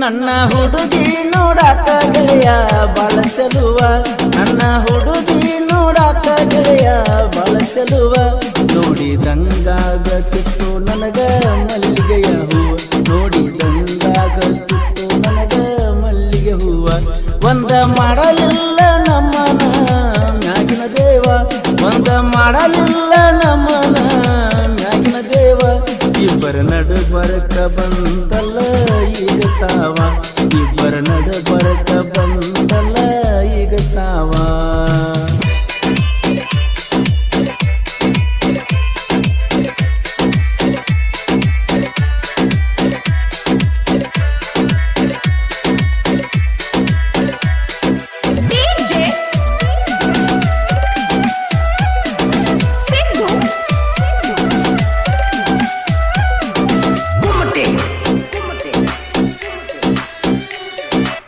ನನ್ನ ಹುಡುಗಿ ನೋಡಾಕ ಗೆಳೆಯ ಬಾಳ ಚಲುವ ನನ್ನ ಹುಡುಗಿ ನೋಡಾಕ ಗೆಳೆಯ ಬಾಳ ಚಲುವ ನೋಡಿದಂಗಾಗತ್ತಿತ್ತು ನನಗ ಮಲ್ಲಿಗೆಯ ಹೂವ ನೋಡಿದಂಗಾಗತ್ತಿತ್ತು ನನಗ ಮಲ್ಲಿಗೆ ಹೂವ ಒಂದ ಮಾಡಲಿಲ್ಲ ನಮ್ಮನ ಮ್ಯಾಗಿನ ದೇವ ಒಂದ ಮಾಡಲಿಲ್ಲ ನಮ್ಮನ ಮ್ಯಾಗಿನ ದೇವ ಇಬ್ಬರ ನಡು ಬರಕ ಬಂದಲ್ಲ ಈಗ ಸಾವ ಇಬ್ಬರ ನಡು ಬರಕ ಬಂದಲ್ಲ ಈಗ ಸಾವ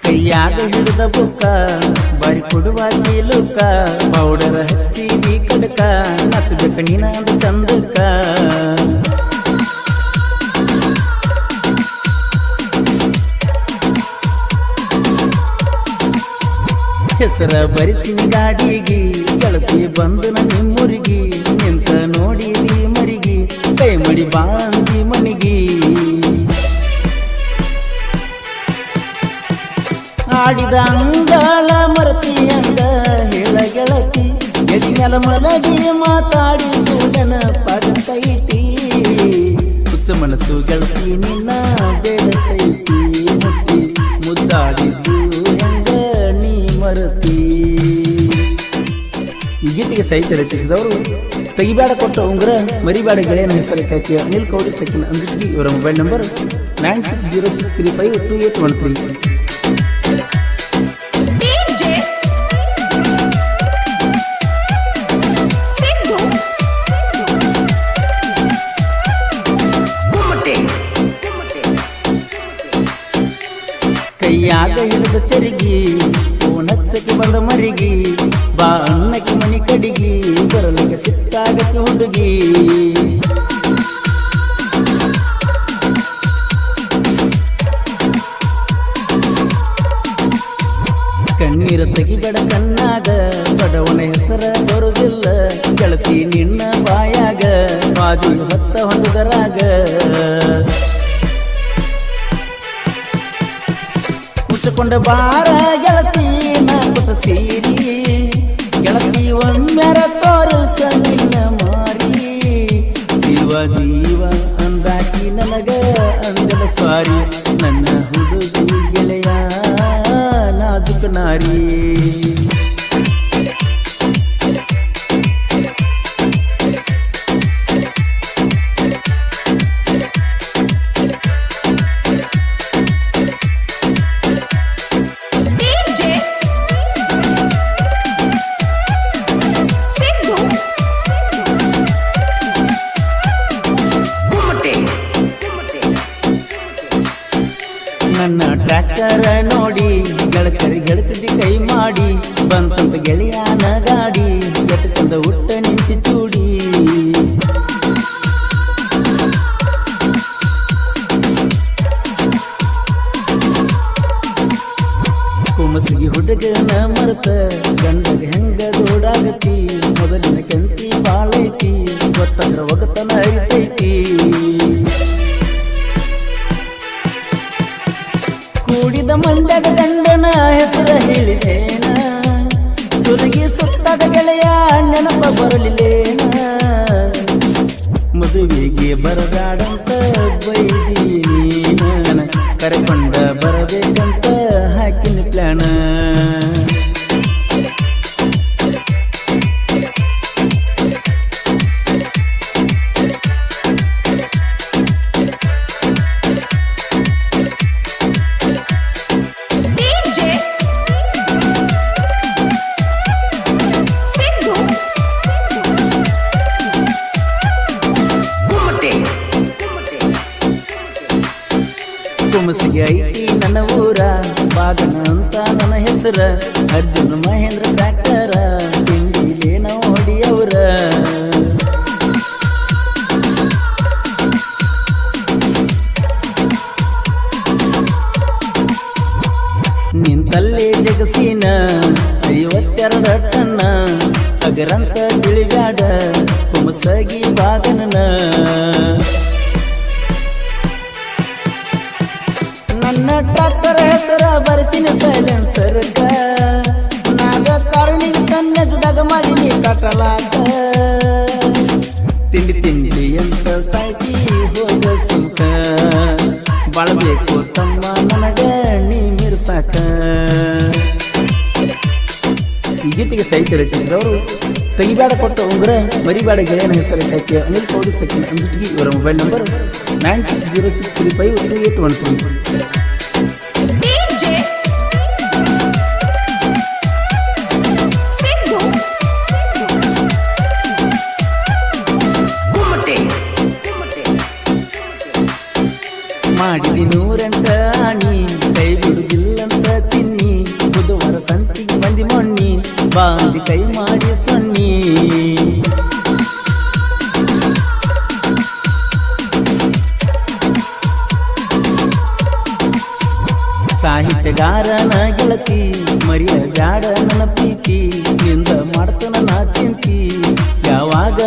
ಕೈಯಾಗ ಹಿಡಿದ ಬುಕ್ಕ ಬಾರಿ ಕೊಡುವ ಕೀಲುಕ ಪೌಡರ್ ಹಚ್ಚಿದಿ ಕಡಕ ನಚ್ಚಬೇಕ ನೀನಾದ ಚಂದಕ್ಕ ಹೆಸರ ಬರಿಸಿನ ಗಾಡಿಗಿ ಗೆಳತಿ ಬಂದು ನಿಮ್ಮುರಿಗಿ ನಿಂತ ನೋಡಿದಿ ಮರಿಗಿ ಕೈ ಮಡಿ ಬಾಂದಿ ಮನಿಗಿ ಆಡಿದ ಅಂಗಳ ಮರತಿ ಅಂದ ಹೇಳ ಗೆಳತಿ ಎದಿ ನೆಲ ಮಲಗಿ ಮಾತಾಡಿದು ನೆನಪಾಗತೈತಿ ಹುಚ್ಚ ಮನಸ್ಸು ಗೆಳತಿ ನಿನ್ನ ಬೇಡತೈತಿ ಮುಟ್ಟಿ ಮುದ್ದಾಡಿದ್ದು ಹೆಂಗ ನೀ ಮರತಿ. ಈ ಗೀತೆಗೆ ಸಾಹಿತ್ಯ ರಚಿಸಿದವರು ತೆಗಿಬೇಡ ಕೊಟ್ಟ ಉಂಗ್ರ ಮರಿಬೇಡ ಗೆಳೆಯನ ಹೆಸರು ಸಾಹಿತ್ಯ ಅನಿಲ್ ಕೌಡಿ ಸೆಕೆಂಡ್ ಅಂಜಿಟ್ಗಿ. ಇವರ ಮೊಬೈಲ್ ನಂಬರ್ 9606352813. ಕೈಯಾಗ ಹಿಡಿದ ಚರಿಗಿ ಓನಚ್ಚಕ್ಕೆ ಬಂದ ಮರಿಗಿ ಬಾ ಅನ್ನಕ್ಕೆ ಮನಿ ಕಡಿಗಿ ಬರಲಿಗೆ ಸಿಕ್ಕಾಗಕ್ಕೆ ಹುಡುಗಿ ಕಣ್ಣೀರ ತೆಗಿಬೇಡ ಕಣ್ಣಾಗ ಬಡವನ ಹೆಸರ ಬರುದಿಲ್ಲ ಗೆಳತಿ ನಿನ್ನ ಬಾಯಾಗ ಬಾದಿ ಹೊತ್ತ ಹೊಂದುದರಾಗ ಮುಟ್ಟಕೊಂಡ ಬಾರ ಗೆಳತಿ ನಾಕುತ ಸೇರಿ ಗೆಳತಿ ಒಮ್ಮೆರ ತೋರಿಸ ನಿನ್ನ ಮಾರಿ ಜೀವ ಜೀವ ಅಂದಾಕಿ ನನಗ ಅಂದಲ ಸ್ವಾರಿ ನನ್ನ ಹುಡುಗಿ ಗೆಳೆಯ ನಾಜುಕ ನಾರಿ. ನನ್ನ ಟ್ರ್ಯಾಕ್ಟರ್ ನೋಡಿ ಗೆಳತರಿ ಗೆಳತಿದ್ದಿ ಕೈ ಮಾಡಿ ಬಂತಂತ ಗೆಳೆಯನ ಗಾಡಿ ಎಟ್ಟು ಚಂದ ಹುಟ್ಟ ನಿಂತಿ ಚೂಡಿ ಕುಮಸಿಗೆ ಹುಡುಗನ ಮರ್ತ ಗಂಡಗ ಹೆಂಗ ದೂಡಾಗತಿ ಮೊದಲಿನ ಕೆಂತಿ ಬಾಳೈತಿ ಗೊತ್ತಂದ್ರ ಒಗತನ ಐತೈತಿ ಕೂಡಿದ ಮಂಡ್ಯಾಗ ಗಂಡನ ಹೆಸರ ಹೇಳಿದೇನ ಸುರಗಿ ಸುತ್ತಾದ ಗೆಳೆಯ ನೆನಪ ಬರಲಿಲ್ಲೇನ ಮದುವೆಗೆ ಬರದಾಡಂತ ಬೈದಿ ನೀನ ಕರೆಕೊಂಡ ಬರಬೇಕಂತ ಹಾಕಿನ ಪ್ಲಾನ ಕುಮಸಿಗೆ ಐತಿ ನನ್ನ ಊರ ಬಾಗನ ಅಂತ ನನ್ನ ಹೆಸರ ಅರ್ಜುನ ಮಹೇಂದ್ರ ಟ್ರ್ಯಾಕ್ಟರ ತಿಂಡಿಲೇನ ಹೊಡಿಯವ್ರ 2 ಟನ್ನ ಅಗರಂತ ತಿಳಿಬ್ಯಾಡ ಕುಮಸಗಿ ಬಾಗನನ ನನ್ನ ಟ್ರಾಕ್ಟರ್ ಹೆಸರ ಬರೆಸಿನ ಸೈಲೆನ್ಸರ್ಗ ನಾಗ ಕಾರಣಿಗೆ ಕನ್ಯಜದಾಗ ಮಾಡಿನಿ ಕಟಲಾಗ ತಿಂಡಿ ತಿಂಡಿ ಅಂತ ಸಾಕಿ ಹೋಗ ಸುಂಕ ಬಾಳಬೇಕು ತಮ್ಮ ನನಗ ನೀ ಮಿರ್ಸಾಕ. ಈ ಗೀತೆಗೆ ಸಾಹಿತ್ಯ ರಚಿಸಿದವರು ತೆಗಿಬೇಡ ಕೊಟ್ಟ ಉಂಗ್ರ ಮರಿಬೇಡ ಗೆಳೆಯನ ಹೆಸರು ಸಾಹಿತ್ಯ ಅನಿಲ್ ಕೌಡಿ ಸಚಿನ್ ಅಂಜಿಟಿಗಿ. ಇವರ ಮೊಬೈಲ್ ನಂಬರ್ 9606353813. ಮಾಡಿದಿ 108 ಆಣಿ ಕೈ ಬಿಡುದಿಲ್ಲಂತ ಚಿನ್ನಿ ಬುಧವಾರ ಸಂತಿಗೆ ಬಂದಿ ಮೊನ್ನಿ ಬಾಂದಿ ಕೈ ಮಾಡಿ ಸೊನ್ನಿ. ಸಾಹಿತ್ಯಗಾರನ ಗೆಳತಿ ಮರಿಯ ಬ್ಯಾಡ ನನ್ನ ಪ್ರೀತಿ ನಿಂದ ಮಾಡ್ತಾನ ನಾ ಚಿಂತಿ ಯಾವಾಗ